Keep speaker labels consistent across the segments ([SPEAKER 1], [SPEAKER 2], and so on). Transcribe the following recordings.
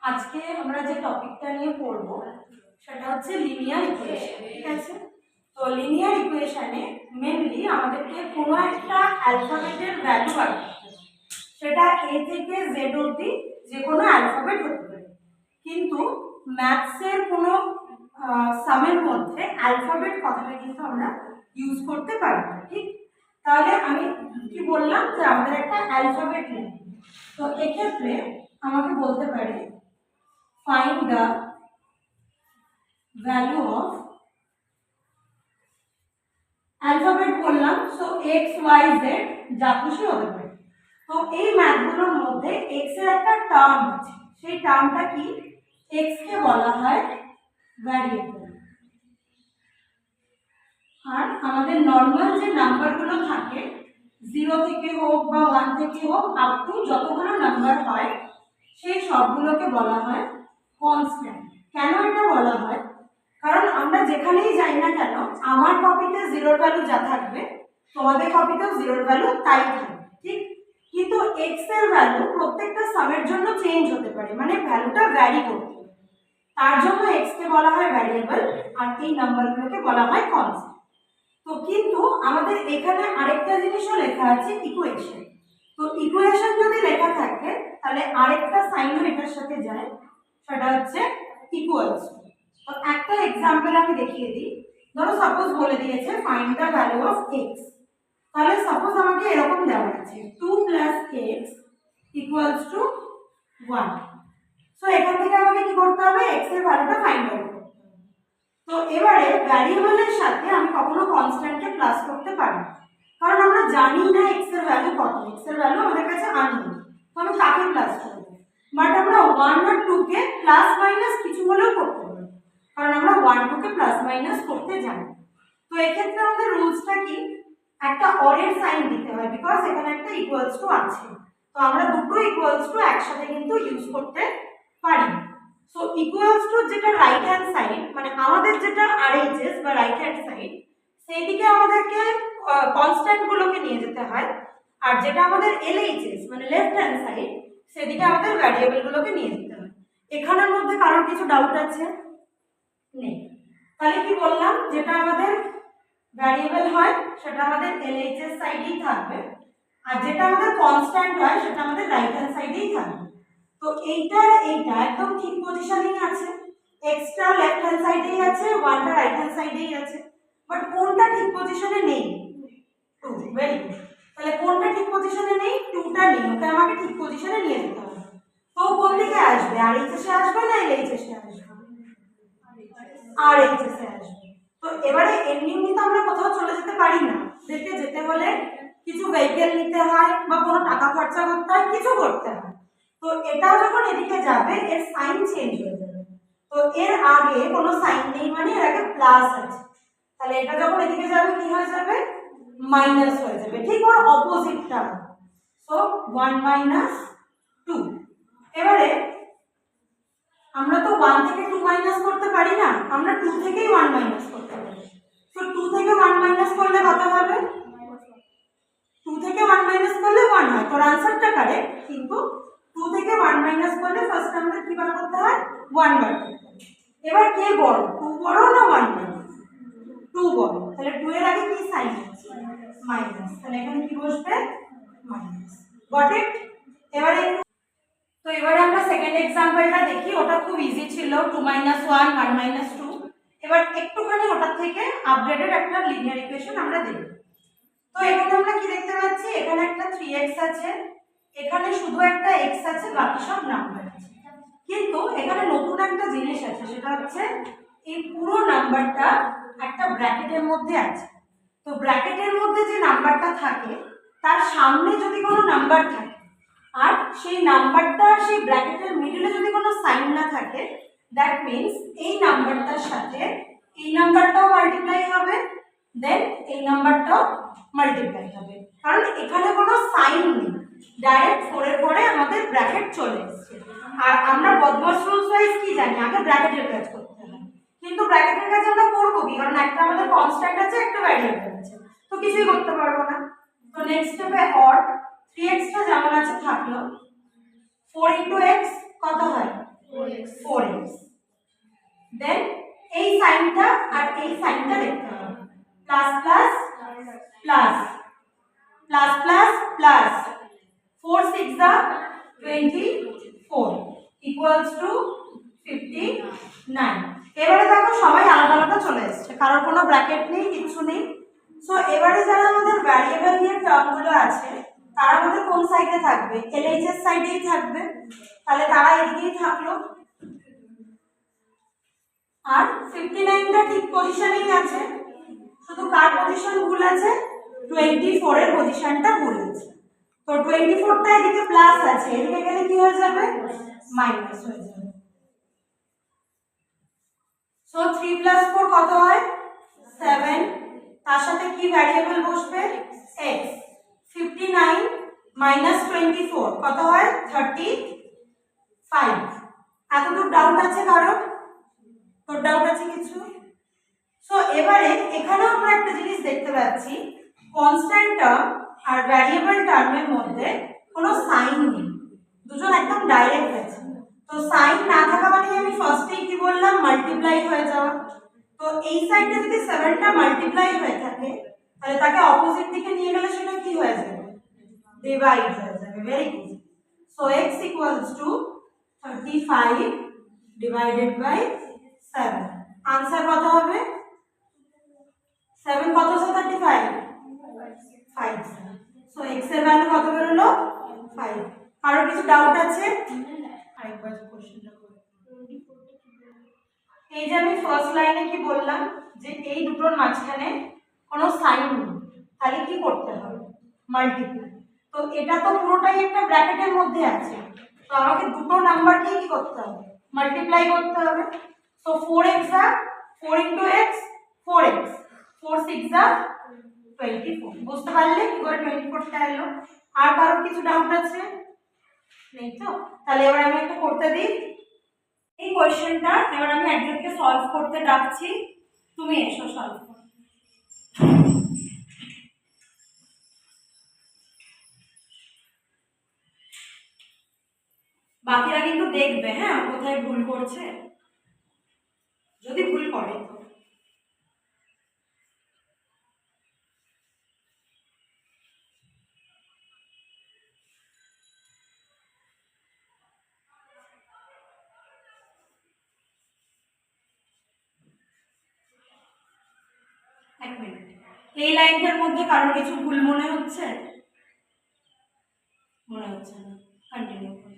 [SPEAKER 1] আজকে আমরা যে টপিকটা নিয়ে পড়ব সেটা হচ্ছে লিনিয়ার ইকুয়েশন। ঠিক আছে, তো লিনিয়ার ইকুয়েশনে মেনলি আমাদেরকে কোনো একটা অ্যালফাবেটের ভ্যালু বার করতে হবে। সেটা এ থেকে জেড অবধি যে কোনো অ্যালফাবেট হতে পারে, কিন্তু ম্যাথসের কোনো সামের মধ্যে অ্যালফাবেট কথাটা কিন্তু আমরা ইউজ করতে পারি না। ঠিক, তাহলে আমি কি বললাম যে আমাদের একটা অ্যালফাবেট নেই, তো এক্ষেত্রে আমাকে বলতে পারে find the value of alphabet বললাম, সো x y z যা খুশি হতে পারে। তো এই ম্যাথগুলোর মধ্যে x এর একটা টার্ম আছে, সেই টার্মটা কি, x কে বলা হয় ভ্যারিয়েবল। আর আমাদের নর্মাল যে নাম্বারগুলো থাকে 0 থেকে হোক বা 1 থেকে হোক আপ টু যতগুলো নাম্বার হয় সেই সবগুলোকে বলা হয় কনস্ট্যান্ট। কেন এটা বলা হয়, কারণ আমরা যেখানেই যাই না কেন আমার কপিতে জিরোর ভ্যালু যা থাকবে তোমাদের কপিতেও জিরোর ভ্যালু তাই থাকবে। ঠিক, কিন্তু এক্স এর ভ্যালু প্রত্যেকটা সামের জন্য চেঞ্জ হতে পারে, মানে ভ্যালুটা ভ্যারি করতে পারে, তার জন্য এক্স কে বলা হয় ভ্যারিয়েবল আর এই নাম্বারগুলোকে বলা হয় কনস্ট্যান্ট। তো কিন্তু আমাদের এখানে আরেকটা জিনিসও লেখা আছে ইকুয়েশন। তো ইকুয়েশন যদি লেখা থাকে তাহলে আরেকটা সাইনও এটার সাথে যায়, সেটা হচ্ছে ইকুয়ালস। তো একটা এক্সাম্পল আমি দেখিয়ে দিই। ধরো সাপোজ বলে দিয়েছে find the value of x, তাহলে সাপোজ আমাকে এরকম দেওয়া আছে 2 + x = 1। সো এখান থেকে আমাকে কি করতে হবে, x এর ভ্যালুটা ফাইন্ড আউট করতে হবে। তো এবারে ভ্যারিয়েবলের সাথে আমি কখনো কনস্ট্যান্টকে প্লাস করতে পারি না, কারণ আমরা জানি না x এর ভ্যালু কত, x এর ভ্যালু আমাদের কাছে আননোন, তো আমি কাকে প্লাস করব। বাট আমরা 1 আর 2 কে প্লাস মাইনাস কিছু হলেও করতে পারি, কারণ আমরা 1 2 কে প্লাস মাইনাস করতে জানি। তো এক্ষেত্রে আমাদের রুলসটা কি, একটা অরের সাইন দিতে হয়, বিকজ এখানে একটা ইকুয়ালস টু আছে, তো আমরা দুটো ইকুয়ালস টু একসাথে কিন্তু ইউজ করতে পারি। সো ইকুয়ালস টু যেটা রাইট হ্যান্ড সাইড, মানে আমাদের যেটা আরএইচএস বা রাইট হ্যান্ড সাইড, সেই দিকে আমাদেরকে কনস্ট্যান্ট গুলোকে নিয়ে যেতে হয়, আর যেটা আমাদের এলএইচএস মানে লেফট হ্যান্ড সাইড, সেদিকে আমাদের ভ্যারিয়েবল গুলোকে নিয়ে যেতে হয়। এখানের মধ্যে কারোর কিছু ডাউট আছে? নেই। তাহলে কি বললাম, যেটা আমাদের ভ্যারিয়েবল হয় সেটা আমাদের এলএইচএস সাইডেই থাকবে, আর যেটা আমাদের কনস্ট্যান্ট হয় সেটা আমাদের রাইট হ্যান্ড সাইডেই থাকবে। তো এইটা একদম ঠিক পজিশনেই আছে, এক্সট্রা লেফট হ্যান্ড সাইডেই আছে, ওয়ানটা রাইট হ্যান্ড সাইডেই আছে, বাট কোনটা ঠিক পজিশনে নেই, 2। Very good. তাহলে কোনটা ঠিক পজিশনে নেই, 2টা নেই, ওকে আমাকে ঠিক পজিশনে নিয়ে যেতে হবে। তো কোন দিকে আসবে, আরএইচএস এ আসবে না এলএইচএস এ আসবে? আরএইচএস এ আসবে। তো এবারে এমনি তো আমরা কোথাও চলে যেতে পারি না, দেখতে যেতে হলে কিছু ভেহিকেল নিতে হয় বা কোনো টাকা খরচা করতে হয়, কিছু করতে হয়। তো এটা যখন এদিকে যাবে এর সাইন চেঞ্জ হয়ে যাবে, তো এর আগে কোনো সাইন নেই মানে এর আগে প্লাস আছে, তাহলে এটা যখন এদিকে যাবে কি হয়ে যাবে, মাইনাস হয়ে যাবে, ঠিক ওর অপোজিটটা। সো 1 - 2। এবারে আমরা তো 1 থেকে 2 মাইনাস করতে পারি না, আমরা 2 থেকেই 1 মাইনাস করতে পারি। তো 2 থেকে 1 মাইনাস করলে কত হবে, 2 থেকে 1 মাইনাস করলে 1 হয়, তোর আনসারটা কারেক্ট, কিন্তু 2 থেকে 1 মাইনাস করলে ফার্স্ট আমাদের কি বার করতে হয়, 1 বার করতে হয়। এবার কে বড়, 2 বড় না 1 বড়? 2 বড়, তাহলে 2 এর আগে কি সাইন আছে, মাইনাস, তাহলে এখানে কি বসবে, মাইনাস। Got it? এবারে তো এবারে আমরা সেকেন্ড এক্সাম্পলটা দেখি, ওটা খুব ইজি ছিল, 2 - 1 1 - 2। এবার একটুখানি ওটার থেকে আপডেটেড একটা লিনিয়ার ইকুয়েশন আমরা দেখব। তো এখানে আমরা কি দেখতে পাচ্ছি, এখানে একটা 3x আছে, এখানে শুধু একটা x আছে, বাকি সব নাম্বার আছে, কিন্তু এখানে নতুন একটা জিনিস আছে, সেটা হচ্ছে এই পুরো নাম্বারটা একটা ব্র্যাকেটের মধ্যে আছে। তো ব্র্যাকেটের মধ্যে যে নাম্বারটা থাকে তার সামনে যদি কোনো নাম্বার থাকে, আর সেই নাম্বারটা সেই ব্র্যাকেটের মিডলে যদি কোনো সাইন না থাকে, দ্যাট মিন্স এই নাম্বারটার সাথে এই নাম্বারটাও মাল্টিপ্লাই হবে, দেন এই নাম্বারটাও মাল্টিপ্লাই হবে, কারণ এখানে কোনো সাইন নেই, ডাইরেক্ট 4 এর পরে আমাদের ব্র্যাকেট চলে এসেছে। আর আমরা বদমাস রুলস ওয়াইজ কি জানি, আগে ব্র্যাকেটের কাজ করতে হয়, কিন্তু ব্র্যাকেটের কাজ আমরা করবো কি, কারণ একটা আমাদের কনস্ট্যান্ট আছে, একটা ভ্যারিয়েবল আছে, তো কিছুই করতে পারবো না। তো নেক্সট স্টেপে অর 3x টা যেমন আছে থাকলো, 4 × x কত হয় 4x দেন এই সাইনটা আর এই সাইনটা লিখতে হবে plus plus plus plus plus plus 4 6 24 equals to 59 এবারে দেখো সবাই আলাদা আলাদা চলে এসেছে কারোর কোনো ব্র্যাকেট নেই কিছু নেই সো এবারে যারা আমাদের ভ্যারিয়েবল নিয়ে টার্মগুলো আছে তারা আমাদের কোন সাইডে থাকবে এলএইচএস সাইডেই থাকবে তাহলে তারা এদিকেই থাকলো আর 59টা ঠিক পজিশনেই আছে শুধু কার পজিশন ভুল আছে 24 এর পজিশনটা ভুল আছে তো 24টা এদিকে প্লাস আছে এদিকে গেলে কি হয়ে যাবে মাইনাস হয়ে যাবে সো 3 + 4 কত হয় 7 তার সাথে কি ভ্যারিয়েবল বসবে x 59 - 24 কত হয় 35 এতটুকু ডাউট আছে কারো তো ডাউট আছে কিছু সো এবারে এখানেও আমরা একটা জিনিস দেখতে পাচ্ছি কনস্ট্যান্ট টার্ম আর ভ্যারিয়েবল টার্মের মধ্যে কোনো সাইন নেই দুজন একদম ডাইরেক্ট আছে তো সাইন না থাকা মানে আমি ফার্স্টেই কি বললাম মাল্টিপ্লাই হয়ে যাওয়া তো এই সাইডে যদি 7টা মাল্টিপ্লাই হয়ে থাকে তাহলে তাকে অপোজিট দিকে নিয়ে গেলে সেটা কি হয়ে যাবে ডিভাইড হয়ে যাবে very good so x = 35 divided by 7 answer কত হবে 7 কত 35 5 সো x এর ভ্যালু কত বের হলো 5 কারো কিছু ডাউট আছে আরেকবার কোশ্চেনটা করব এই যে আমি ফার্স্ট লাইনে কি বললাম যে এই দুটোর মাঝখানে কোনো সাইন নেই তাহলে কি করতে হবে মাল্টিপ্লাই তো এটা তো পুরোটাই একটা ব্র্যাকেটের মধ্যে আছে তো আমাকে দুটো নাম্বারকে কি করতে হবে মাল্টিপ্লাই করতে হবে so 4x are 4 into x 4x 4 6 are 24 বুঝতে পারলে কি করে 24 টা এলো আর কারো কিছু ডাউট আছে নেই তো তাহলে এবার আমি একটা করতে দিই এই কোশ্চেনটা এবার আমি একজনকে সলভ করতে ডাকছি তুমি এসো সলভ করো বাকিরা কিন্তু দেখবে হ্যাঁ কোথায় ভুল করছে যদি ভুল করে তো এক মিনিট এই লাইনটার মধ্যে কারোর কিছু ভুল মনে হচ্ছে না কন্টিনিউ করো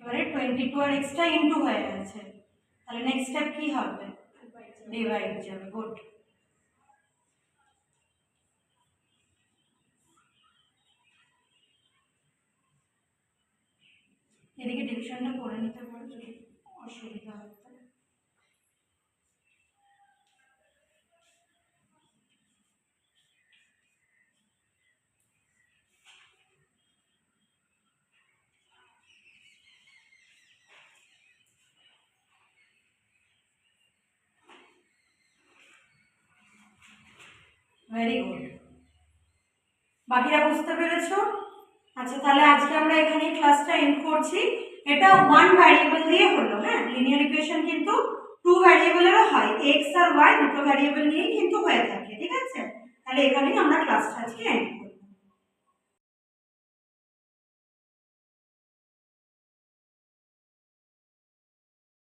[SPEAKER 1] এবারে 22 আর এক্সট্রা ইনটু হয়ে গেছে তাহলে নেক্সট স্টেপ কি হবে ডিভাইড যাবে গুড এদিকে ডিভিশনটা করে নিতে পারো যদি অসুবিধা হয় ভেরি গুড বাকিরা বুঝতে পেরেছো আচ্ছা তাহলে আজকে আমরা এখানে ক্লাসটা এন্ড করছি এটা ওয়ান ভ্যারিয়েবল দিয়ে হলো হ্যাঁ লিনিয়ার ইকুয়েশন কিন্তু টু ভ্যারিয়েবলেরও হয় x আর y দুটো ভ্যারিয়েবল নিয়েই কিন্তু হয়ে থাকে ঠিক আছে তাহলে এখানেই আমরা ক্লাসটা আজকে এন্ড